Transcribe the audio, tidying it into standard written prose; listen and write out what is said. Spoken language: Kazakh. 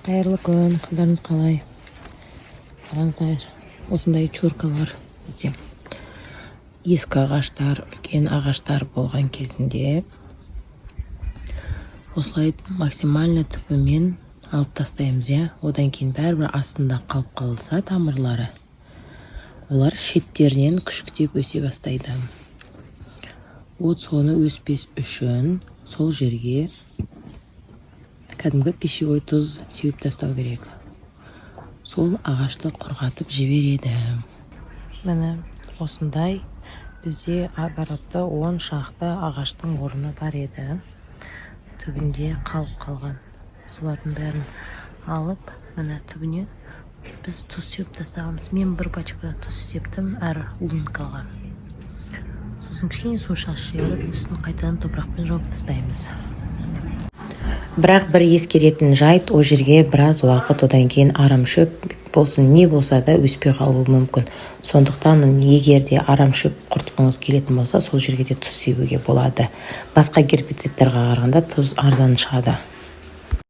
Қайырлы күн, қалдарыңыз қалай? Қараңыздар, осындай чуркалар бізде ескі ағаштар, үлкен ағаштар болған кезінде осылай максимально түбімен алып тастаймыз, одан кейін бәрібір астында қалып қалса тамырлары, олар шеттерінен күшіктеп өсе бастайды. Соны өспес үшін сол жерге кәдімгі пищевой тұз сеуіп тастау керек. Сол ағашты құрғатып жібереді. Міне осындай бізде огородта 10 шақты ағаштың орны бар еді. Түбінде қалып қалған. Солардың бәрін алып, міне түбіне біз тұз сеуіп тастағанбыз. Мен бір пачка тұз септім әр лункаға. Сосын кішкене су шашырып, үстін қайтадан топырақпен жауып тастаймыз. Бірақ бір ескеретін жайт, о жерге біраз уақыт одан кейін арамшөп болсын, не болса да өспей қалуы мүмкін. Сондықтан егер де арамшөп құртқыңыз келетін болса, сол жерге де тұз себуге болады. Басқа гербицидтерға қарағанда тұз арзан шығады.